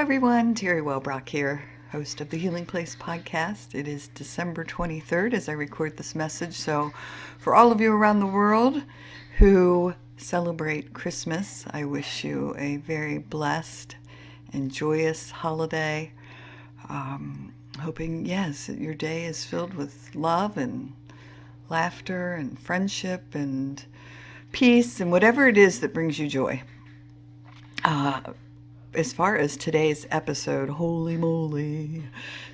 everyone, Terry Wellbrock here, host of the Healing Place podcast. It is December 23rd as I record this message, so for all of you around the world who celebrate Christmas, I wish you a very blessed and joyous holiday. Hoping, yes, that your day is filled with love and laughter and friendship and peace and whatever it is that brings you joy. As far as today's episode, holy moly.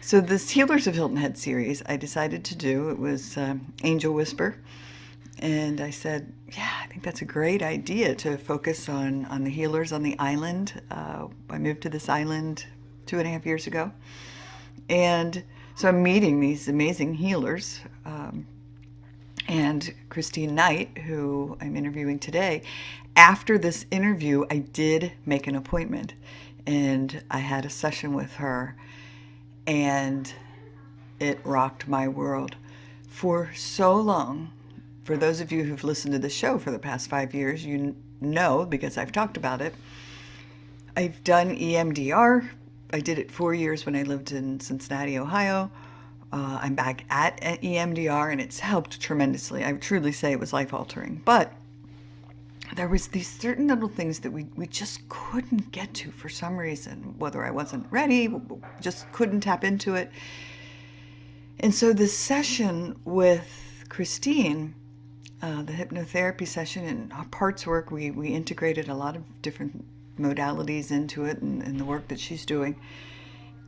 So this Healers of Hilton Head series I decided to do, it was Angel Whisper. And I said, yeah, I think that's a great idea to focus on the healers on the island. I moved to this island 2.5 years ago. And so I'm meeting these amazing healers. And Christine Knight, who I'm interviewing today, after this interview, I did make an appointment and I had a session with her and it rocked my world. For so long, for those of you who've listened to the show for the past 5 years, you know, because I've talked about it, I've done EMDR. I did it 4 years when I lived in Cincinnati, Ohio. I'm back at EMDR and it's helped tremendously. I would truly say it was life-altering. But there was these certain little things that we just couldn't get to for some reason, whether I wasn't ready, just couldn't tap into it. And so this session with Christine, the hypnotherapy session and parts work, we integrated a lot of different modalities into it and the work that she's doing.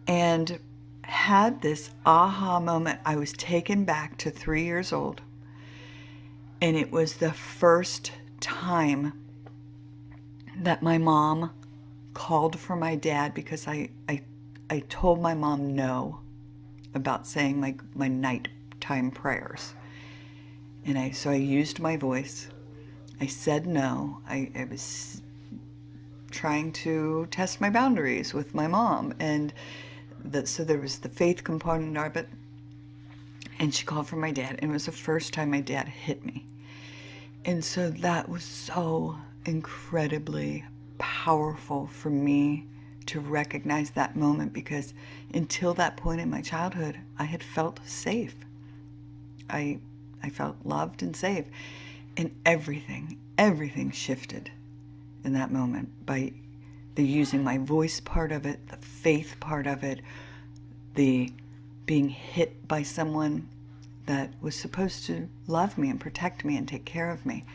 And had this aha moment. I was taken back to 3 years old, and it was the first time that my mom called for my dad because I told my mom no about saying my nighttime prayers. And so I used my voice. I said no. I was trying to test my boundaries with my mom, and so there was the faith component of it, and she called for my dad, and it was the first time my dad hit me. And so that was so incredibly powerful for me to recognize that moment, because until that point in my childhood, I had felt safe. I felt loved and safe, and everything shifted in that moment by the using my voice part of it, the faith part of it, the being hit by someone that was supposed to love me and protect me and take care of me.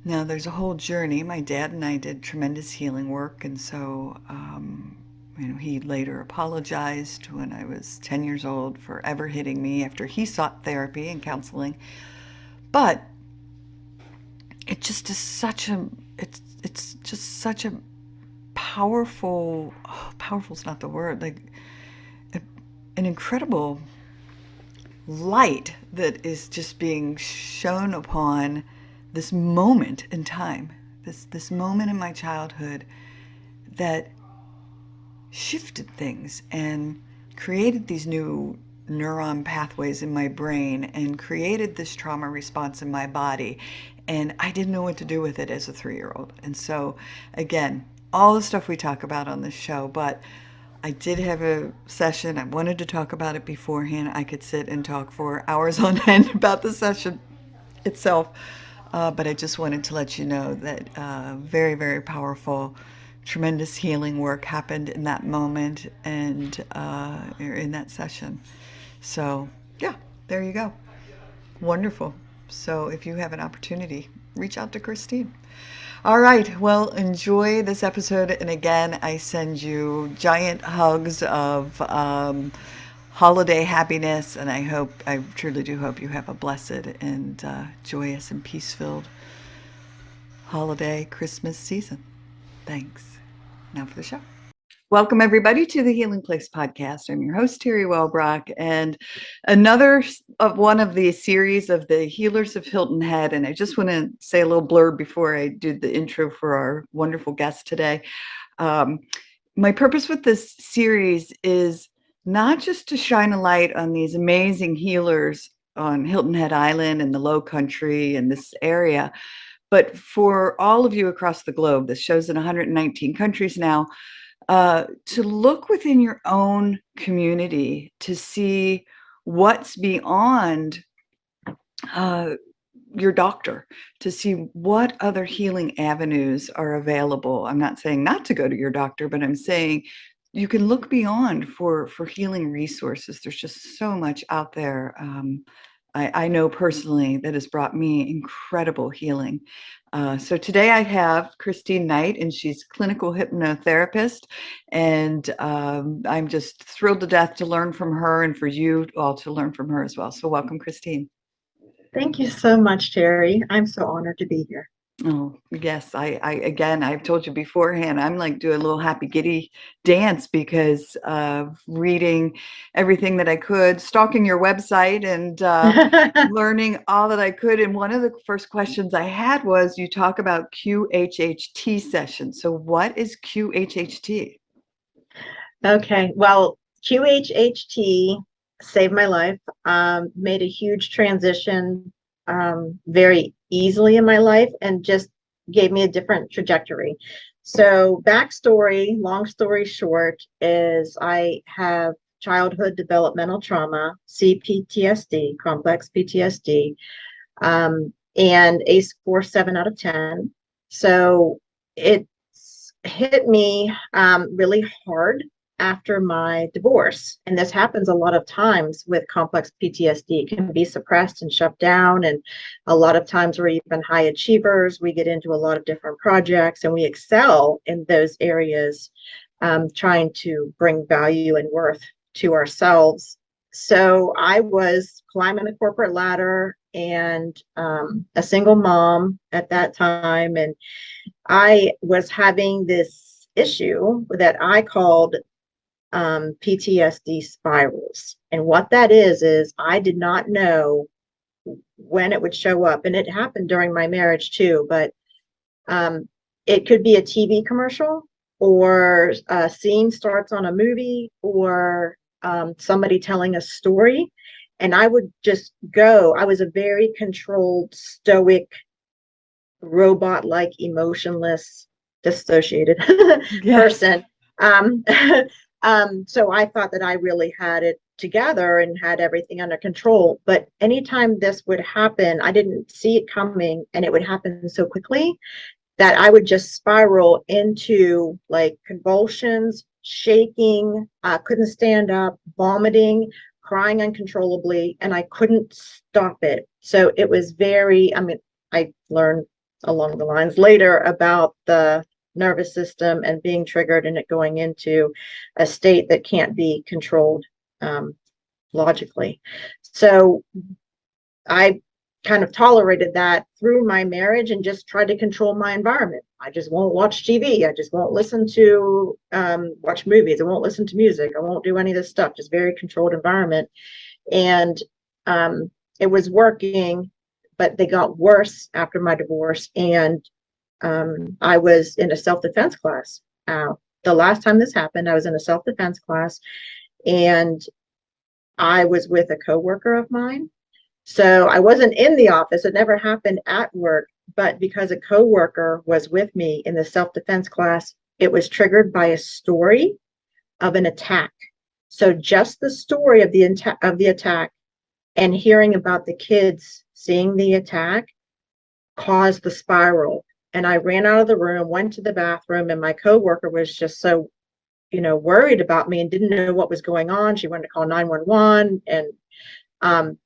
Now, there's a whole journey. My dad and I did tremendous healing work, and so he later apologized when I was 10 years old for ever hitting me after he sought therapy and counseling. But it just is such a powerful's not the word, like an incredible light that is just being shown upon this moment in time, this moment in my childhood that shifted things and created these new neuron pathways in my brain and created this trauma response in my body. And I didn't know what to do with it as a 3-year-old. And so, again, all the stuff we talk about on this show, but I did have a session. I wanted to talk about it beforehand. I could sit and talk for hours on end about the session itself. But I just wanted to let you know that very, very powerful, tremendous healing work happened in that moment and in that session. So, yeah, there you go. Wonderful. So if you have an opportunity, reach out to Christine. All right, well, enjoy this episode. And again, I send you giant hugs of holiday happiness. And I truly do hope you have a blessed and joyous and peace-filled holiday Christmas season. Thanks. Now for the show. Welcome, everybody, to the Healing Place podcast. I'm your host, Terry Wellbrock, and another of one of the series of the Healers of Hilton Head. And I just want to say a little blurb before I do the intro for our wonderful guest today. My purpose with this series is not just to shine a light on these amazing healers on Hilton Head Island and the Low Country and this area, but for all of you across the globe. This show's in 119 countries now. to look within your own community to see what's beyond uh, your doctor, to see what other healing avenues are available. I'm not saying not to go to your doctor, but I'm saying you can look beyond for healing resources. There's just so much out there. I know personally that has brought me incredible healing. So today I have Christine Knight, and she's clinical hypnotherapist, and I'm just thrilled to death to learn from her, and for you all to learn from her as well. So welcome, Christine. Thank you so much, Terry. I'm so honored to be here. Oh, yes. Again, I've told you beforehand, I'm like doing a little happy giddy dance because of reading everything that I could, stalking your website, and learning all that I could. And one of the first questions I had was, you talk about QHHT sessions. So what is QHHT? Okay, well, QHHT saved my life, made a huge transition very easily in my life, and just gave me a different trajectory. So, backstory, long story short, is I have childhood developmental trauma, CPTSD, complex PTSD, and ACE score 7 out of 10. So it's hit me really hard after my divorce. And this happens a lot of times with complex PTSD. It can be suppressed and shoved down. And a lot of times we're even high achievers. We get into a lot of different projects and we excel in those areas, trying to bring value and worth to ourselves. So I was climbing the corporate ladder and a single mom at that time. And I was having this issue that I called PTSD spirals. And what that is I did not know when it would show up. And it happened during my marriage too, but it could be a TV commercial, or a scene starts on a movie, or somebody telling a story. And I would just go. I was a very controlled, stoic, robot-like, emotionless, dissociated Yes. person. Um, so I thought that I really had it together and had everything under control. But anytime this would happen, I didn't see it coming, and it would happen so quickly that I would just spiral into like convulsions, shaking, couldn't stand up, vomiting, crying uncontrollably, and I couldn't stop it. So it was very, I mean, I learned along the lines later about the nervous system and being triggered and it going into a state that can't be controlled logically. So I kind of tolerated that through my marriage and just tried to control my environment. I just won't watch TV. I just won't listen to watch movies. I won't listen to music. I won't do any of this stuff. Just very controlled environment. And it was working, but they got worse after my divorce. And I was in a self-defense class. The last time this happened, I was in a self-defense class, and I was with a coworker of mine. So I wasn't in the office. It never happened at work, but because a coworker was with me in the self-defense class, it was triggered by a story of an attack. So just the story of the attack and hearing about the kids seeing the attack caused the spiral. And I ran out of the room, went to the bathroom, and my coworker was just so, worried about me and didn't know what was going on. She wanted to call 911, and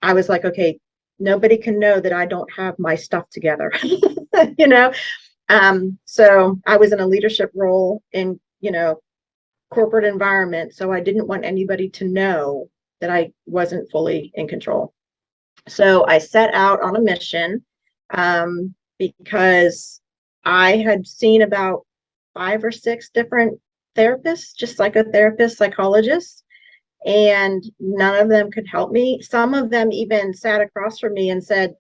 I was like, okay, nobody can know that I don't have my stuff together, you know? So I was in a leadership role in, corporate environment. So I didn't want anybody to know that I wasn't fully in control. So I set out on a mission because I had seen about 5 or 6 different therapists, just psychotherapists, psychologists, and none of them could help me. Some of them even sat across from me and said,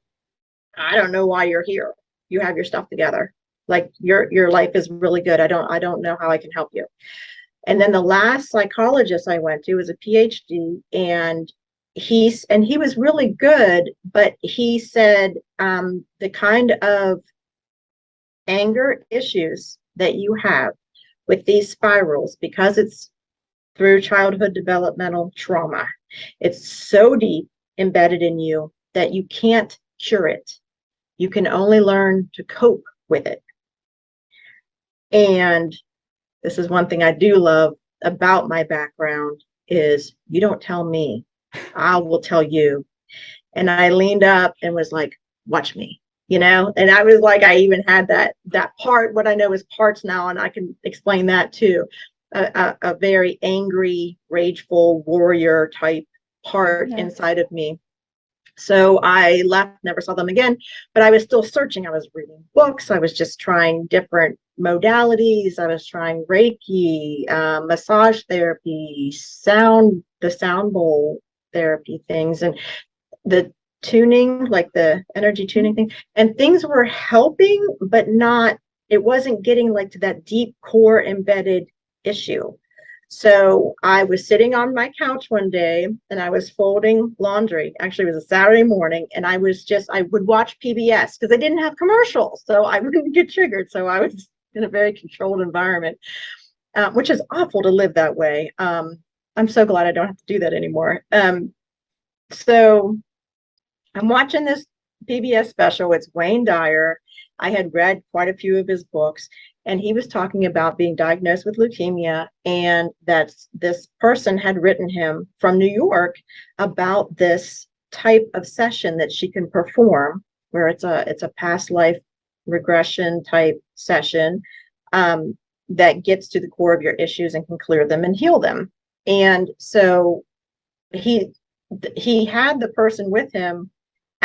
I don't know why you're here. You have your stuff together. Like your life is really good. I don't know how I can help you. And then the last psychologist I went to was a PhD, and he was really good, but he said the kind of anger issues that you have with these spirals, because it's through childhood developmental trauma, it's so deep embedded in you that you can't cure it. You can only learn to cope with it. And this is one thing I do love about my background is you don't tell me, I will tell you. And I leaned up and was like, watch me, and I was like, I even had that part, what I know is parts now, and I can explain that too. A very angry, rageful warrior type part inside of me. So I left, never saw them again, but I was still searching. I was reading books. I was just trying different modalities. I was trying Reiki, massage therapy, the sound bowl therapy things, and the tuning, like the energy tuning thing. And things were helping, but it wasn't getting like to that deep core embedded issue. So I was sitting on my couch one day and I was folding laundry. Actually, it was a Saturday morning, and I would watch PBS because they didn't have commercials, so I wouldn't get triggered. So I was in a very controlled environment, which is awful to live that way. I'm so glad I don't have to do that anymore. So I'm watching this PBS special. It's Wayne Dyer. I had read quite a few of his books, and he was talking about being diagnosed with leukemia, and that this person had written him from New York about this type of session that she can perform, where it's a past life regression type session that gets to the core of your issues and can clear them and heal them. And so he had the person with him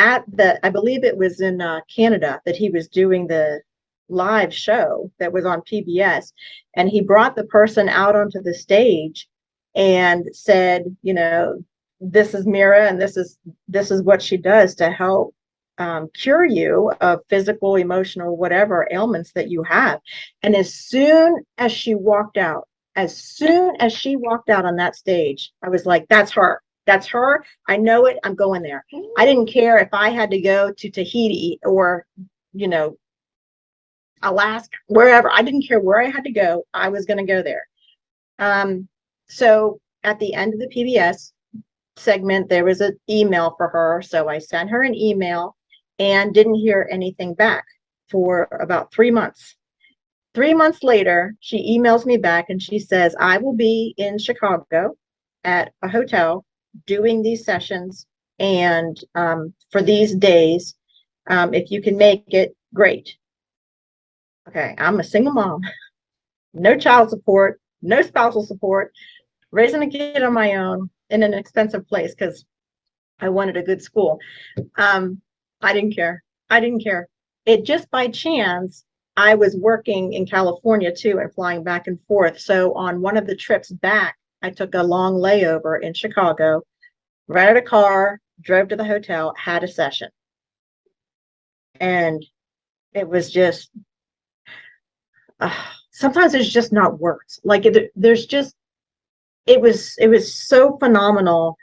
at I believe it was in Canada, that he was doing the live show that was on PBS, and he brought the person out onto the stage and said, this is Mira, and this is what she does to help cure you of physical, emotional, whatever ailments that you have. And as soon as she walked out on that stage, I was like, that's her. That's her. I know it. I'm going there. I didn't care if I had to go to Tahiti or, Alaska, wherever. I didn't care where I had to go. I was going to go there. So at the end of the PBS segment, there was an email for her. So I sent her an email and didn't hear anything back for about 3 months. 3 months later, she emails me back and she says, I will be in Chicago at a hotel doing these sessions, and for these days, if you can make it, great. Okay, I'm a single mom, no child support, no spousal support, raising a kid on my own in an expensive place because I wanted a good school. I didn't care. It just by chance, I was working in California too and flying back and forth. So on one of the trips back, I took a long layover in Chicago, rented a car, drove to the hotel, had a session. And it was just, sometimes there's just not words. Like there's just, it was so phenomenal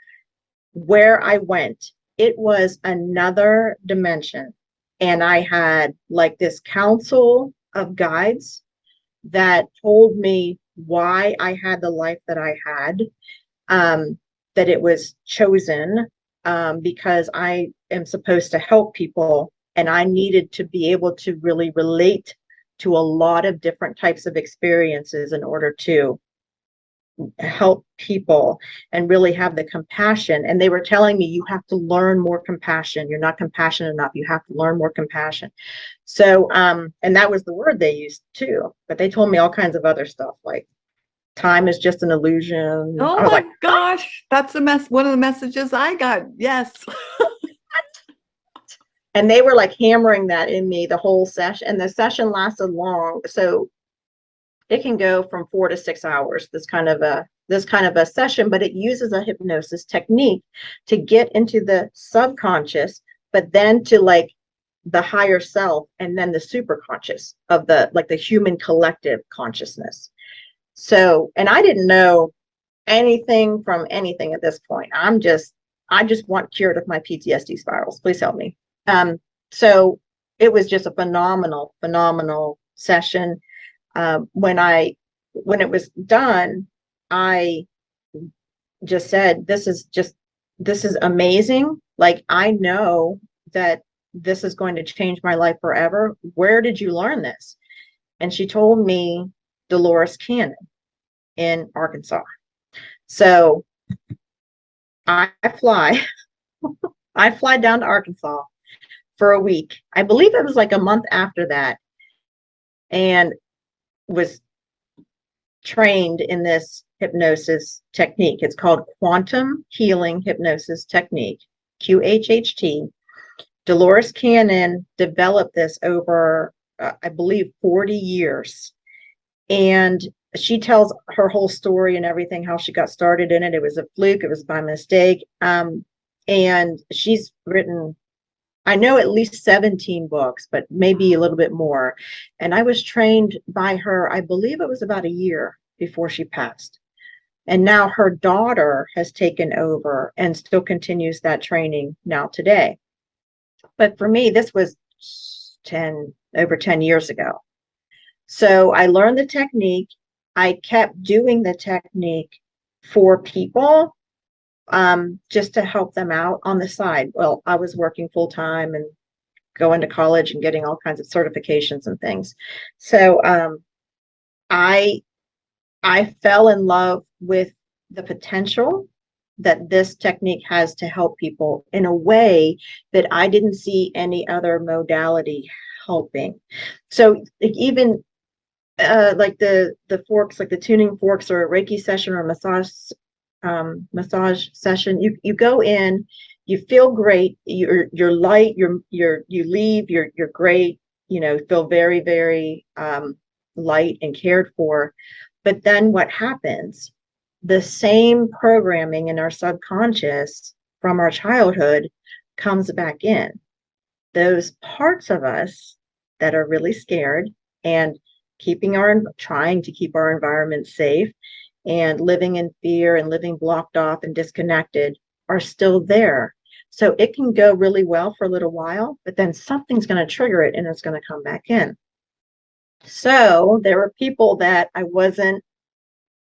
where I went. It was another dimension. And I had like this council of guides that told me why I had the life that I had, that it was chosen because I am supposed to help people, and I needed to be able to really relate to a lot of different types of experiences in order to help people and really have the compassion. And they were telling me, you have to learn more compassion. You're not compassionate enough. You have to learn more compassion. So, and that was the word they used too, but they told me all kinds of other stuff like time is just an illusion. Oh my gosh, that's one of the messages I got. Yes. And they were like hammering that in me the whole session, and the session lasted long. So it can go from 4 to 6 hours, this kind of a session, but it uses a hypnosis technique to get into the subconscious, but then to like the higher self, and then the superconscious of the human collective consciousness. So, and I didn't know anything from anything at this point. I just want cured of my PTSD spirals. Please help me. So it was just a phenomenal session. When I when it was done, I just said, this is amazing. Like, I know that this is going to change my life forever. Where did you learn this? And she told me Dolores Cannon in Arkansas. So I fly, I fly down to Arkansas for a week. I believe it was like a month after that, and was trained in this hypnosis technique. It's called Quantum Healing Hypnosis Technique, QHHT. Dolores Cannon developed this over, I believe, 40 years. And she tells her whole story and everything, how she got started in it. It was a fluke. It was by mistake. And she's written, I know, at least 17 books, but maybe a little bit more. And I was trained by her, I believe it was about a year before she passed. And now her daughter has taken over and still continues that training now today. But for me, this was over 10 years ago. So I learned the technique. I kept doing the technique for people, just to help them out on the side. Well, I was working full time and going to college and getting all kinds of certifications and things. So I fell in love with the potential that this technique has to help people in a way that I didn't see any other modality helping. So even like the forks, like the tuning forks, or a Reiki session or a massage session, you go in, you feel great, you're light, you leave, you're great, feel very, very light and cared for. But then what happens? The same programming in our subconscious from our childhood comes back in. Those parts of us that are really scared and trying to keep our environment safe and living in fear and living blocked off and disconnected are still there. So it can go really well for a little while, but then something's going to trigger it and it's going to come back in. So there were people that I wasn't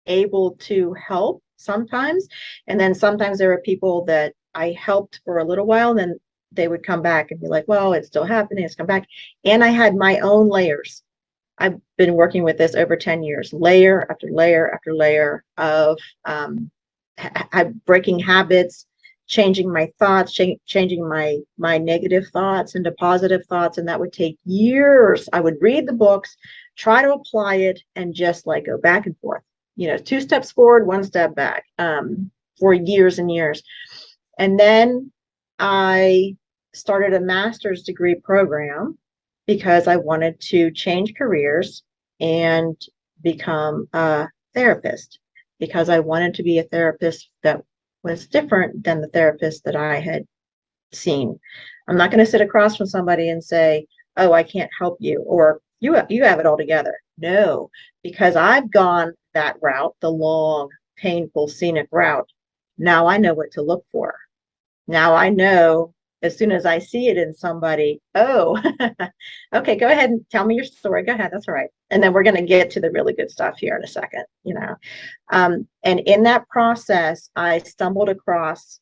able to help sometimes. And then sometimes there were people that I helped for a little while, and then they would come back and be like, well, it's still happening, it's come back. And I had my own layers. I've been working with this over 10 years, layer after layer after layer of breaking habits, changing my thoughts, changing my negative thoughts into positive thoughts. And that would take years. I would read the books, try to apply it, and just like go back and forth. 2 steps forward, 1 step back, for years and years. And then I started a master's degree program because I wanted to change careers and become a therapist, because I wanted to be a therapist that was different than the therapist that I had seen. I'm not going to sit across from somebody and say, oh, I can't help you, or you have it all together. No, because I've gone that route, the long, painful, scenic route. Now I know what to look for. Now I know, as soon as I see it in somebody, oh, okay, go ahead and tell me your story. Go ahead, that's all right. And then we're going to get to the really good stuff here in a second, And in that process, I stumbled across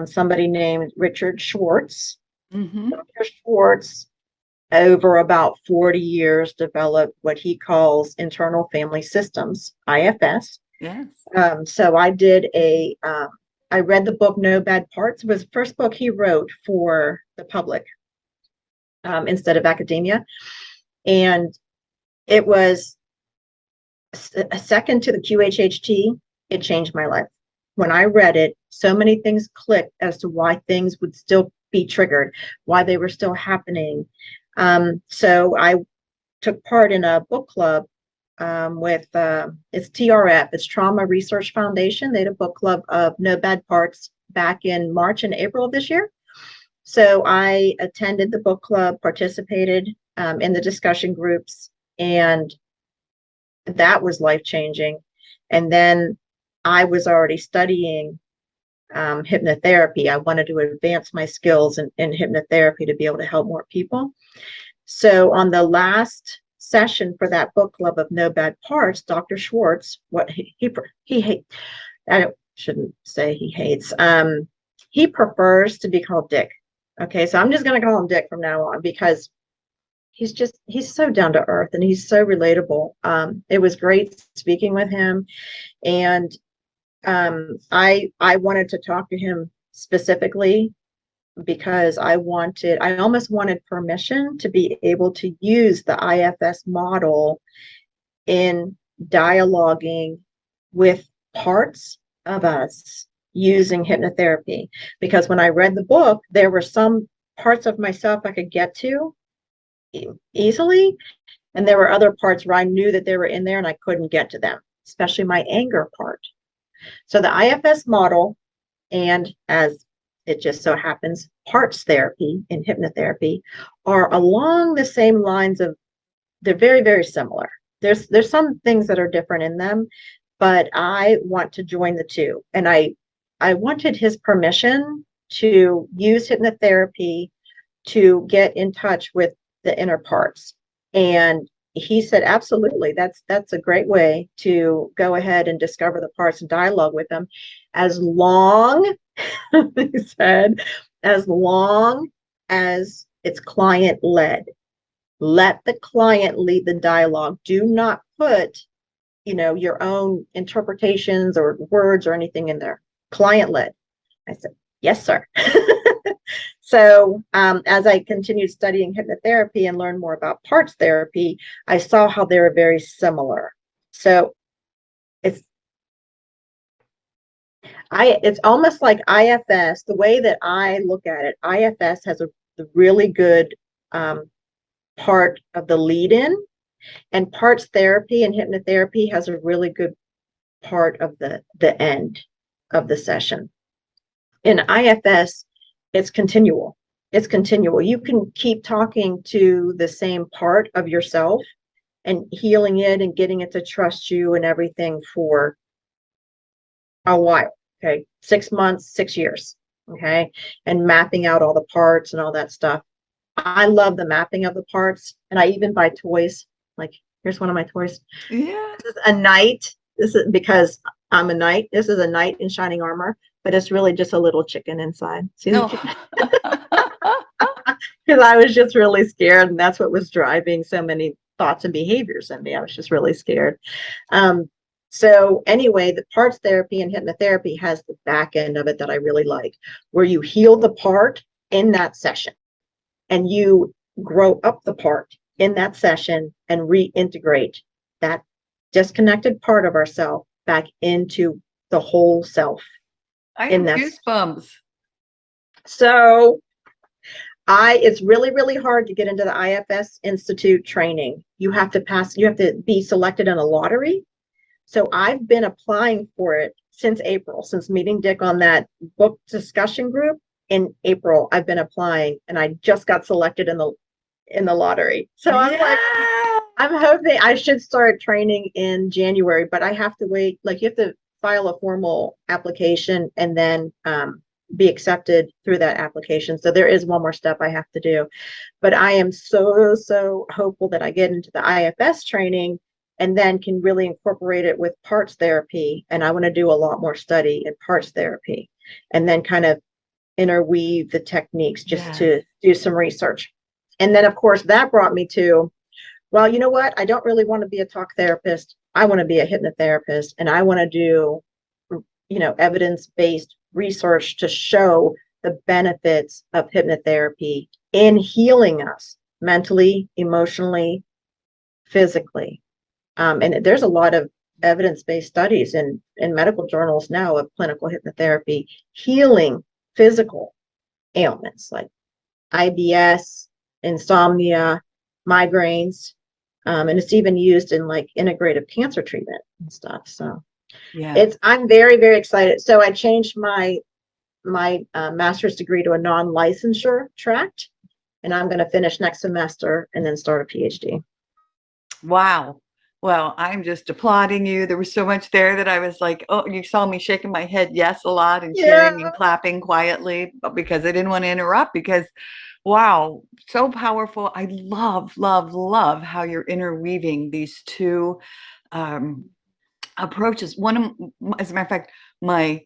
somebody named Richard Schwartz. Mm-hmm. Dr. Schwartz, over about 40 years, developed what he calls internal family systems, IFS. Yes. So I read the book No Bad Parts. It was the first book he wrote for the public, instead of academia. And it was a second to the QHHT. It changed my life. When I read it, so many things clicked as to why things would still be triggered, why they were still happening. So I took part in a book club with it's TRF, it's Trauma Research Foundation. They had a book club of No Bad Parts back in March and April of this year. So I attended the book club, participated in the discussion groups, and that was life-changing. And then I was already studying hypnotherapy. I wanted to advance my skills in hypnotherapy to be able to help more people. So on the last session for that book club of No Bad Parts, Dr. Schwartz, what he hates, I shouldn't say he hates, he prefers to be called Dick. Okay, so I'm just going to call him Dick from now on, because he's so down to earth and he's so relatable. It was great speaking with him, and I wanted to talk to him specifically because I almost wanted permission to be able to use the IFS model in dialoguing with parts of us using hypnotherapy. Because when I read the book, there were some parts of myself I could get to easily, and there were other parts where I knew that they were in there and I couldn't get to them, especially my anger part. So the IFS model, and as it just so happens, parts therapy and hypnotherapy are along the same lines of, they're very, very similar. There's some things that are different in them, but I want to join the two. And I wanted his permission to use hypnotherapy to get in touch with the inner parts. And he said, absolutely, that's a great way to go ahead and discover the parts and dialogue with them, as long, he said, as long as it's client led. Let the client lead the dialogue. Do not put, your own interpretations or words or anything in there. Client led. I said, yes, sir. So as I continued studying hypnotherapy and learned more about parts therapy, I saw how they were very similar. So it's almost like IFS, the way that I look at it, IFS has a really good part of the lead-in, and parts therapy and hypnotherapy has a really good part of the end of the session. In IFS, it's continual. It's continual. You can keep talking to the same part of yourself and healing it and getting it to trust you and everything for a while. Okay. 6 months, 6 years. Okay. And mapping out all the parts and all that stuff. I love the mapping of the parts. And I even buy toys. Like, here's one of my toys. Yeah. This is a knight. This is because I'm a knight. This is a knight in shining armor, but it's really just a little chicken inside. See the chicken? Because I was just really scared, and that's what was driving so many thoughts and behaviors in me. I was just really scared. So anyway, the parts therapy and hypnotherapy has the back end of it that I really like, where you heal the part in that session and you grow up the part in that session and reintegrate that disconnected part of ourselves back into the whole self. I have goosebumps. So it's really, really hard to get into the IFS Institute training. You have to be selected in a lottery. So I've been applying for it since April, since meeting Dick on that book discussion group in April. I've been applying, and I just got selected in the lottery. So I'm hoping I should start training in January, but I have to wait. Like, you have to file a formal application and then be accepted through that application. So there is one more step I have to do. But I am so hopeful that I get into the IFS training and then can really incorporate it with parts therapy. And I want to do a lot more study in parts therapy and then kind of interweave the techniques just to do some research. And then, of course, that brought me to, well, you know what? I don't really want to be a talk therapist. I want to be a hypnotherapist, and I want to do, evidence-based research to show the benefits of hypnotherapy in healing us mentally, emotionally, physically. And there's a lot of evidence-based studies in medical journals now of clinical hypnotherapy healing physical ailments like IBS, insomnia, migraines, and it's even used in like integrative cancer treatment and stuff. So I'm very, very excited. So I changed my master's degree to a non-licensure track, and I'm going to finish next semester and then start a PhD. Wow. Well, I'm just applauding you. There was so much there that I was like, oh, you saw me shaking my head yes a lot and cheering and clapping quietly, but because I didn't want to interrupt, because Wow, so powerful. I love, love, love how you're interweaving these two um, approaches. As a matter of fact, my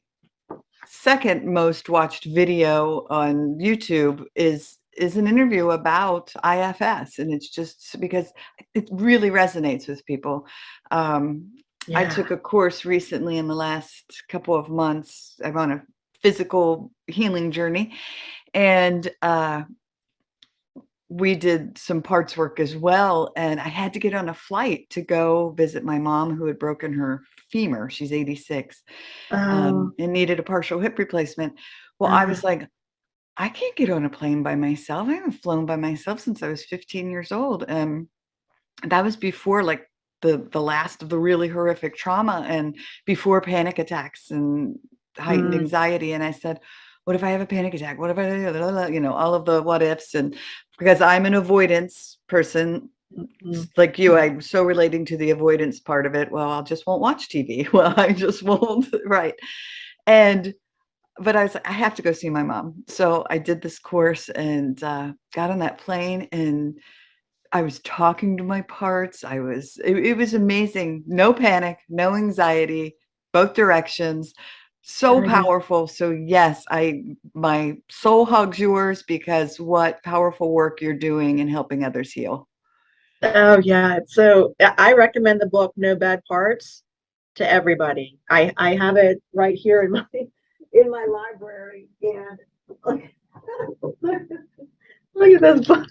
second most watched video on YouTube is an interview about IFS, and it's just because it really resonates with people. I Yeah. took a course recently in the last couple of months. I'm on a physical healing journey, and we did some parts work as well. And I had to get on a flight to go visit my mom who had broken her femur. She's 86, Oh, and needed a partial hip replacement. Well, I uh, was like, I can't get on a plane by myself. I haven't flown by myself since I was 15 years old. That was before like the last of the really horrific trauma and before panic attacks and heightened mm, anxiety. And I said, what if I have a panic attack? What if I, all of the what ifs? And because I'm an avoidance person, mm, like you, mm. I'm so relating to the avoidance part of it. Well, I just won't watch TV. Well, I just won't. Right. And but I was like, I have to go see my mom. So I did this course and got on that plane, and I was talking to my parts. It was amazing. No panic, no anxiety, both directions. So Very good. powerful. So yes, my soul hugs yours because what powerful work you're doing in helping others heal. Oh yeah. So I recommend the book No Bad Parts to everybody. I have it right here in my library, and look, look at this book.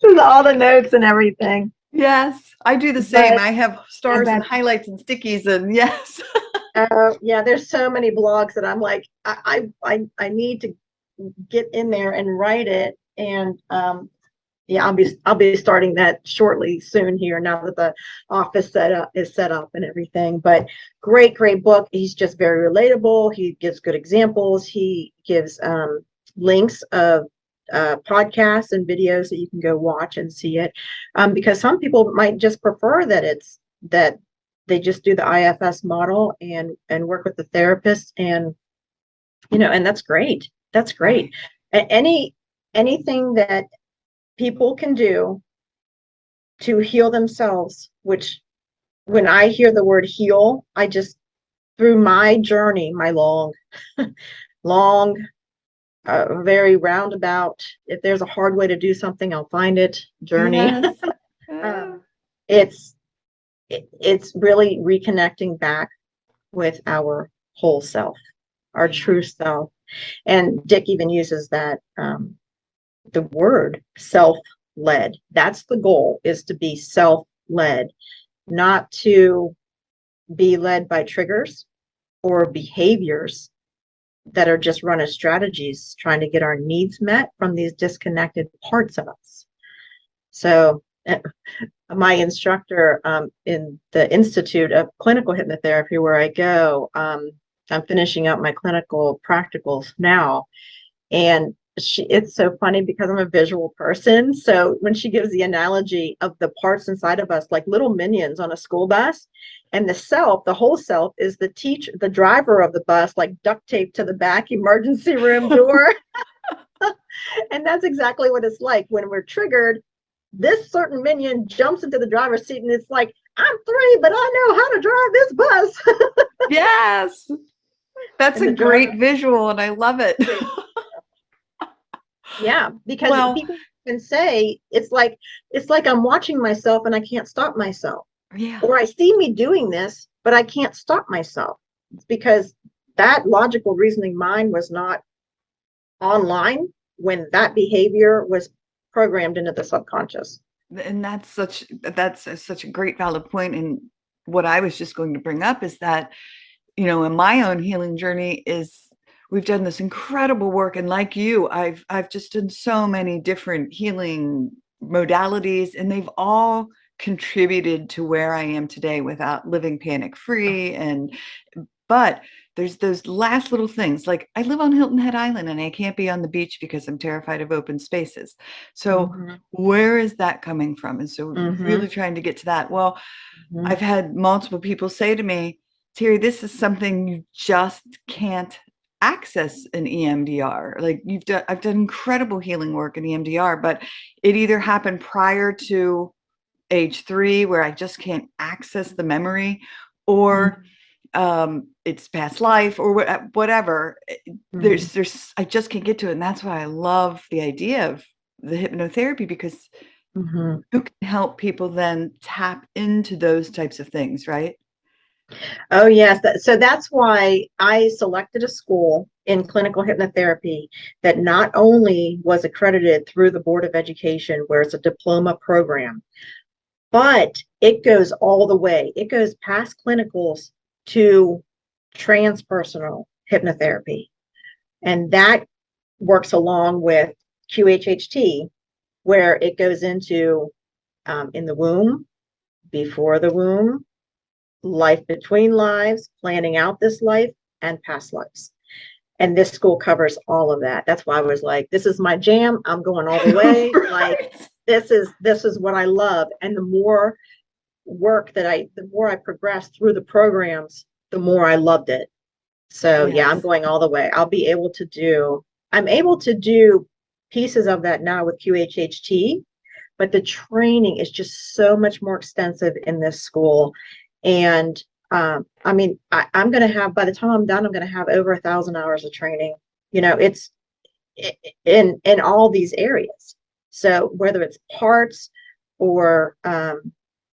This is all the notes and everything. Yes, I do the same. But I have no stars and bad. highlights and stickies, and yes. Yeah, there's so many blogs that I'm like, I need to get in there and write it, and yeah, I'll be starting that shortly soon here now that the office is set up and everything. But great book. He's just very relatable. He gives good examples. He gives links of podcasts and videos that you can go watch and see it. Because some people might just prefer that they just do the IFS model and work with the therapist, and and that's great. That's great. Right. Anything that people can do to heal themselves, which when I hear the word heal, I just, through my journey, my long, very roundabout, if there's a hard way to do something, I'll find it, journey. Yes. Uh, um, it's it's really reconnecting back with our whole self, our yeah. true self. And Dick even uses that the word self-led. That's the goal, is to be self-led, not to be led by triggers or behaviors that are just run as strategies trying to get our needs met from these disconnected parts of us. So my instructor in the Institute of Clinical Hypnotherapy, where I go, I'm finishing up my clinical practicals now, and it's so funny because I'm a visual person. So when she gives the analogy of the parts inside of us, like little minions on a school bus, and the whole self is the driver of the bus, like duct tape to the back emergency room door. And that's exactly what it's like when we're triggered. This certain minion jumps into the driver's seat, and it's like, I'm three, but I know how to drive this bus. Yes. That's And a the driver, great visual, and I love it. yeah, because Well, people can say it's like I'm watching myself and I can't stop myself, yeah. or I see me doing this, but I can't stop myself. It's because that logical reasoning mind was not online when that behavior was programmed into the subconscious. And that's such a great valid point. And what I was just going to bring up is that, in my own healing journey is we've done this incredible work. And like you, I've just done so many different healing modalities, and they've all contributed to where I am today without living panic free. But there's those last little things, like I live on Hilton Head Island and I can't be on the beach because I'm terrified of open spaces. So Mm-hmm. where is that coming from? And so really Mm-hmm. trying to get to that. Well, Mm-hmm. I've had multiple people say to me, Terry, this is something you just can't access an EMDR. Like I've done incredible healing work in EMDR, but it either happened prior to age 3 where I just can't access the memory, or it's past life, or whatever. Mm-hmm. I just can't get to it. And that's why I love the idea of the hypnotherapy, because Mm-hmm. who can help people then tap into those types of things, right? Oh, yes. So that's why I selected a school in clinical hypnotherapy that not only was accredited through the Board of Education, where it's a diploma program, but it goes all the way. It goes past clinicals to transpersonal hypnotherapy. And that works along with QHHT, where it goes into in the womb, before the womb, life between lives, planning out this life, and past lives. And this school covers all of that. That's why I was like, this is my jam. I'm going all the way. Like, Right. this is what I love. And the more the more I progressed through the programs, the more I loved it. So yeah, I'm Yes. going all the way. I'm able to do pieces of that now with QHHT, but the training is just so much more extensive in this school. And I mean, I'm going to have, by the time I'm done, I'm going to have over 1,000 hours of training. It's in all these areas. So whether it's parts or,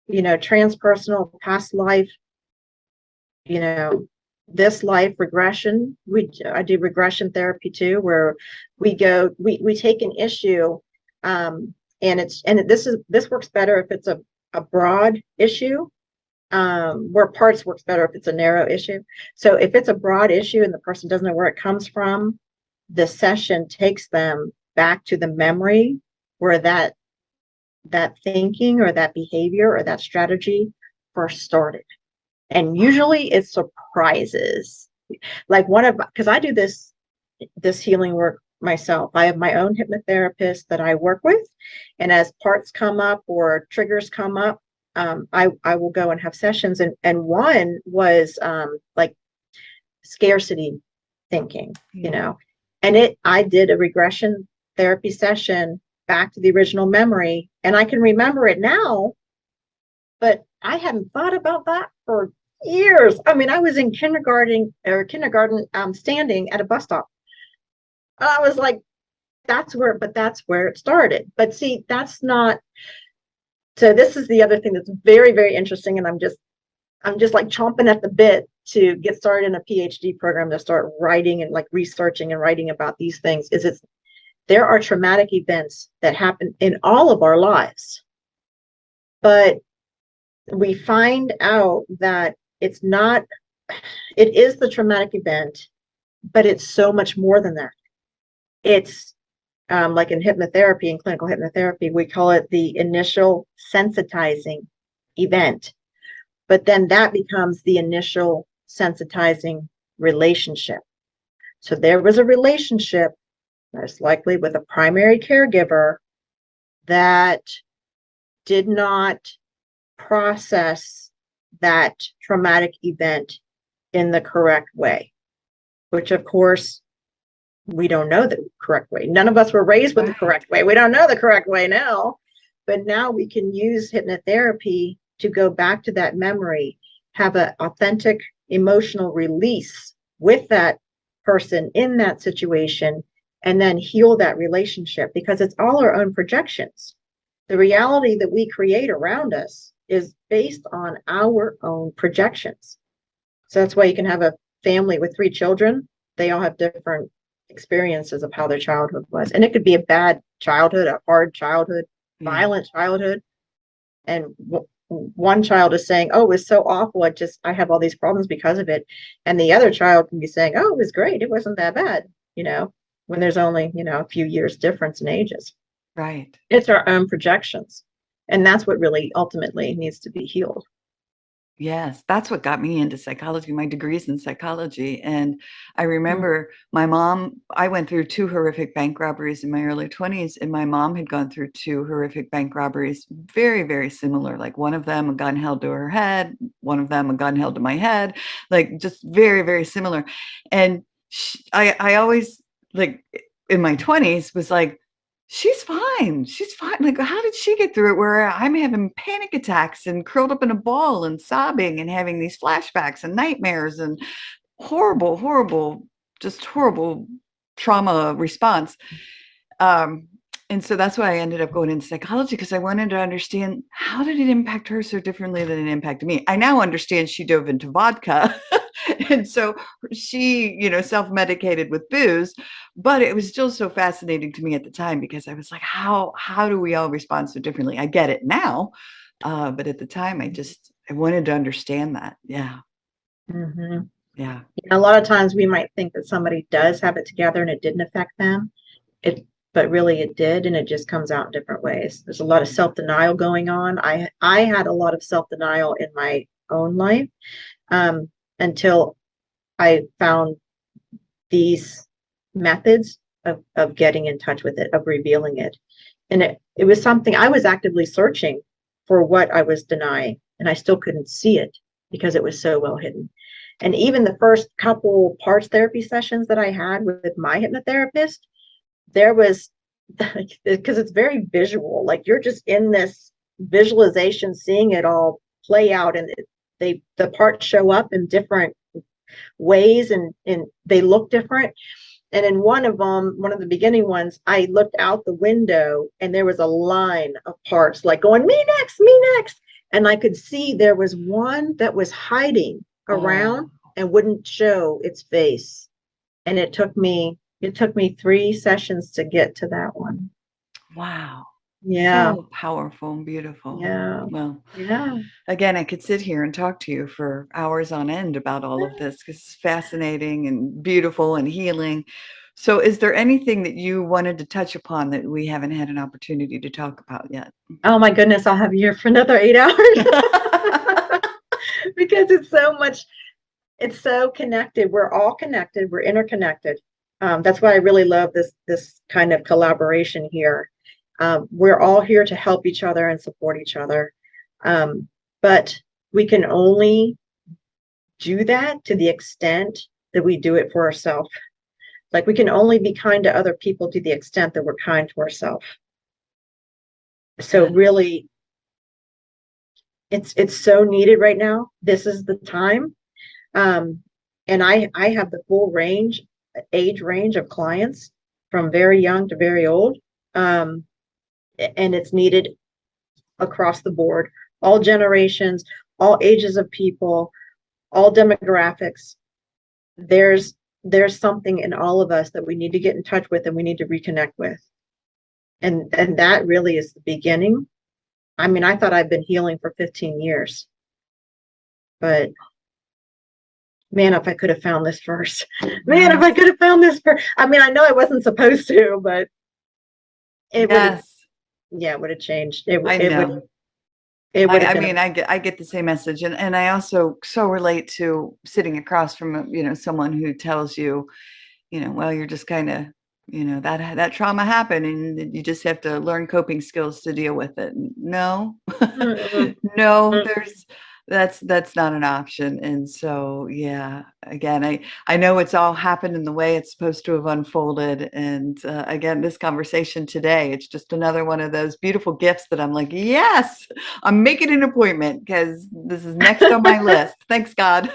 transpersonal, past life, you know, this life regression. I do regression therapy too, where we take an issue, and this works better if it's a broad issue, where parts works better if it's a narrow issue. So if it's a broad issue and the person doesn't know where it comes from, the session takes them back to the memory where that thinking or that behavior or that strategy first started. And usually it surprises. Like because I do this healing work myself. I have my own hypnotherapist that I work with, and as parts come up or triggers come up, I will go and have sessions. And one was like scarcity thinking, Yeah. and I did a regression therapy session back to the original memory, and I can remember it now, but I hadn't thought about that for years. I mean, I was in kindergarten standing at a bus stop. I was like, that's where it started. But see, that's not, so this is the other thing that's very, very interesting. And I'm just like chomping at the bit to get started in a PhD program to start writing and like researching and writing about these things. There are traumatic events that happen in all of our lives, but we find out that it is the traumatic event, but it's so much more than that. It's like in hypnotherapy, in clinical hypnotherapy, we call it the initial sensitizing event. But then that becomes the initial sensitizing relationship. So there was a relationship, most likely with a primary caregiver, that did not process that traumatic event in the correct way, which of course we don't know the correct way. None of us were raised with the Right. correct way. We don't know the correct way now, but now we can use hypnotherapy to go back to that memory, have an authentic emotional release with that person in that situation, and then heal that relationship, because it's all our own projections. The reality that we create around us is based on our own projections. So that's why you can have a family with 3 children. They all have different experiences of how their childhood was. And it could be a bad childhood, a hard childhood, Yeah. violent childhood. And one child is saying, oh, it was so awful. I have all these problems because of it. And the other child can be saying, oh, it was great. It wasn't that bad, when there's only, a few years difference in ages. Right. It's our own projections. And that's what really ultimately needs to be healed. Yes, that's what got me into psychology. My degree's in psychology. And I Mm. remember I went through 2 horrific bank robberies in my early 20s, and my mom had gone through 2 horrific bank robberies, very, very similar. Like one of them, a gun held to her head, one of them, a gun held to my head, like just very, very similar. And I always, like, in my 20s was like, she's fine. She's fine. Like, how did she get through it where I'm having panic attacks and curled up in a ball and sobbing and having these flashbacks and nightmares and horrible, horrible, just horrible trauma response. Um, and so that's why I ended up going into psychology, because I wanted to understand, how did it impact her so differently than it impacted me. I now understand she dove into vodka. And so she, self-medicated with booze, but it was still so fascinating to me at the time, because I was like, how do we all respond so differently? I get it now. But at the time, I wanted to understand that. Yeah. Mm-hmm. Yeah. A lot of times we might think that somebody does have it together and it didn't affect them. But really it did, and it just comes out in different ways. There's a lot of self-denial going on. I had a lot of self-denial in my own life, until I found these methods of getting in touch with it, of revealing it. And it was something I was actively searching for, what I was denying, and I still couldn't see it because it was so well hidden. And even the first couple parts therapy sessions that I had with my hypnotherapist, there was, because it's very visual, like you're just in this visualization, seeing it all play out, and the parts show up in different ways, and they look different. And in one of the beginning ones, I looked out the window and there was a line of parts like going, me next, me next. And I could see there was one that was hiding around and wouldn't show its face. And it took me 3 sessions to get to that one. Wow. Yeah. So powerful and beautiful. Yeah. Well, Yeah. again, I could sit here and talk to you for hours on end about all of this, because it's fascinating and beautiful and healing. So is there anything that you wanted to touch upon that we haven't had an opportunity to talk about yet? Oh my goodness, I'll have you here for another 8 hours because it's so much. It's so connected. We're all connected. We're interconnected. That's why I really love this kind of collaboration here. We're all here to help each other and support each other. But we can only do that to the extent that we do it for ourselves. Like, we can only be kind to other people to the extent that we're kind to ourselves. So really, it's so needed right now. This is the time. And I have the full age range of clients, from very young to very old. And it's needed across the board, all generations, all ages of people, all demographics. There's something in all of us that we need to get in touch with, and we need to reconnect with. And that really is the beginning. I mean, I thought I've been healing for 15 years, but man, if I could have found this first. Man, if I could have found this first. I mean, I know I wasn't supposed to, but it would have, yeah, it would have changed. It would I mean, I get the same message, and I also so relate to sitting across from someone who tells you, well, you're just kind of, that trauma happened, and you just have to learn coping skills to deal with it. No, no, that's not an option. And so, yeah, again, I know it's all happened in the way it's supposed to have unfolded. And again, this conversation today, it's just another one of those beautiful gifts that I'm like, yes, I'm making an appointment because this is next on my list. Thanks, God.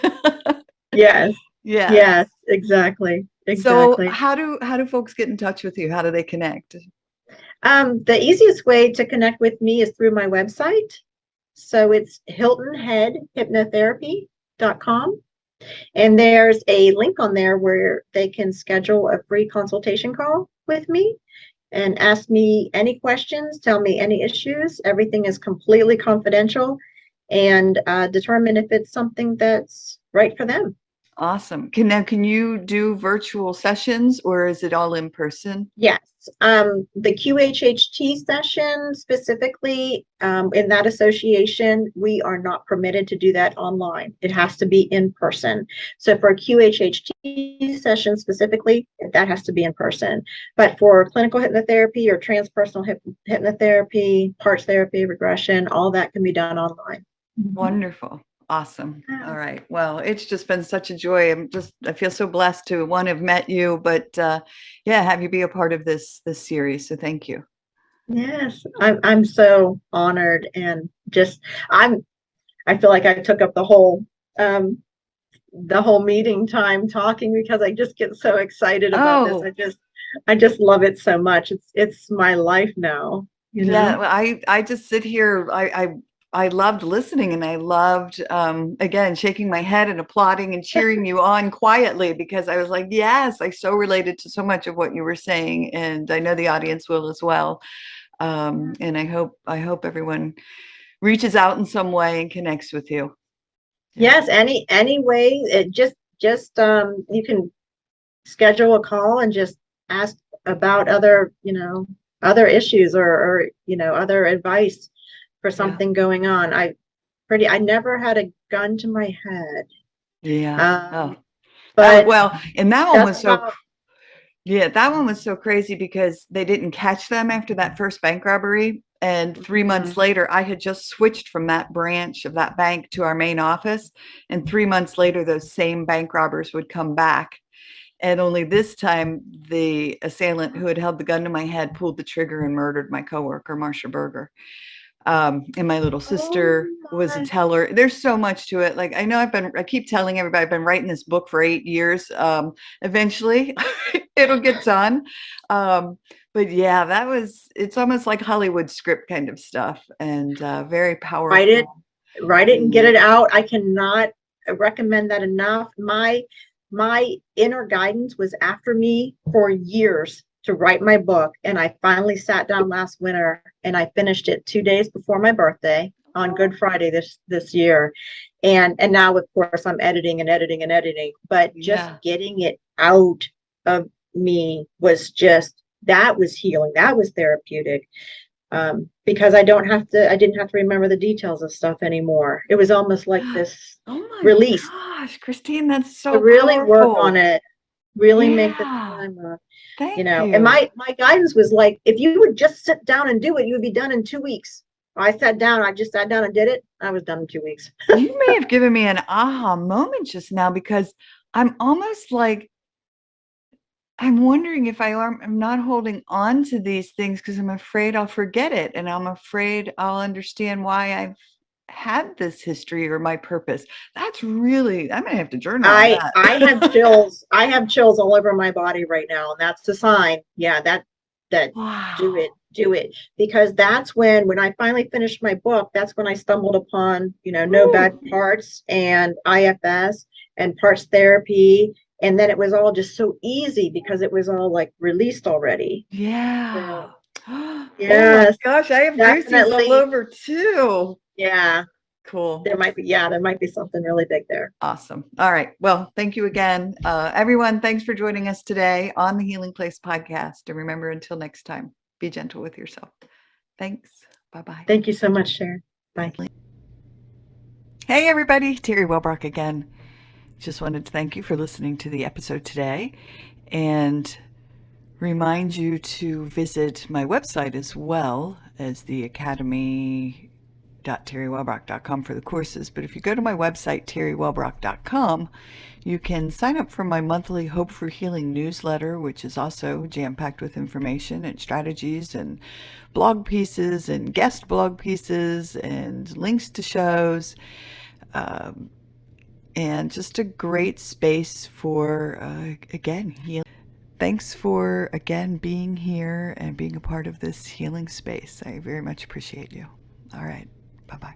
Yes. Yeah. Yes, exactly. So how do folks get in touch with you? How do they connect? The easiest way to connect with me is through my website. So it's hiltonheadhypnotherapy.com. And there's a link on there where they can schedule a free consultation call with me and ask me any questions, tell me any issues. Everything is completely confidential, and determine if it's something that's right for them. Awesome. Can you do virtual sessions, or is it all in person? Yes. The QHHT session specifically, in that association, we are not permitted to do that online. It has to be in person. So for a QHHT session specifically, that has to be in person. But for clinical hypnotherapy or transpersonal hypnotherapy, parts therapy, regression, all that can be done online. Wonderful. Awesome. Yeah. All right. Well, it's just been such a joy. I feel so blessed to one have met you, but yeah, have you be a part of this series. So thank you. Yes, I'm so honored and just I'm I feel like I took up um the whole meeting time talking because I just get so excited about this. Oh, I just love it so much. It's my life now, you yeah. know? Well, I just sit here. I loved listening, and I loved again shaking my head and applauding and cheering you on quietly because I was like, yes, I so related to so much of what you were saying, and I know the audience will as well. And I hope everyone reaches out in some way and connects with you. Yeah. Yes, any way, it just you can schedule a call and just ask about other, other issues or other advice for Yeah. something going on. I never had a gun to my head. Yeah. Oh, Um, but well, and that one just was so, about yeah, that one was so crazy because they didn't catch them after that first bank robbery. And 3 months mm, later, I had just switched from that branch of that bank to our main office. And 3 months later, those same bank robbers would come back. And only this time, the assailant who had held the gun to my head pulled the trigger and murdered my coworker, Marsha Berger. And my little oh sister was a my, teller. There's so much to it. Like I know I keep telling everybody I've been writing this book for 8 years. Eventually it'll get done. But yeah, it's almost like Hollywood script kind of stuff and very write it, powerful. write it and get Mm, it out. I cannot recommend that enough. My inner guidance was after me for years to write my book, and I finally sat down last winter and I finished it 2 days before my birthday on oh, Good Friday this year. And now of course I'm editing and editing and editing, but just yeah. getting it out of me was just that was healing. That was therapeutic. Because I didn't have to remember the details of stuff anymore. It was almost like this Oh my release gosh, Christine, that's to so really work on powerful. it, really make the Yeah. time Thank and you. my guidance was like, if you would just sit down and do it, you would be done in 2 weeks. I just sat down and did it. I was done in 2 weeks. You may have given me an aha moment just now because I'm almost like I'm wondering if I'm not holding on to these things because I'm afraid I'll forget it and I'm afraid I'll understand why I've had this history or my purpose. I'm gonna have to journal on I have that. chills. I have chills all over my body right now, and that's the sign. Yeah, that Wow. do it, because that's when I finally finished my book. That's when I stumbled upon, no bad Ooh, parts and IFS and parts therapy, and then it was all just so easy because it was all like released already. yeah. So Oh my yes, gosh, I have goosies all definitely. over too. Yeah, Cool. there might be something really big there. Awesome. All right. Well, thank you again. Everyone, thanks for joining us today on the Healing Place podcast. And remember, until next time, be gentle with yourself. Thanks. Bye bye. Thank you so much, Sharon. Bye. Hey, everybody. Terry Welbrock again. Just wanted to thank you for listening to the episode today and remind you to visit my website as well as the academy.terrywellbrock.com for the courses. But if you go to my website, terrywellbrock.com, you can sign up for my monthly Hope for Healing newsletter, which is also jam-packed with information and strategies and blog pieces and guest blog pieces and links to shows, um, and just a great space for, again, healing. Thanks for, again, being here and being a part of this healing space. I very much appreciate you. All right. Bye-bye.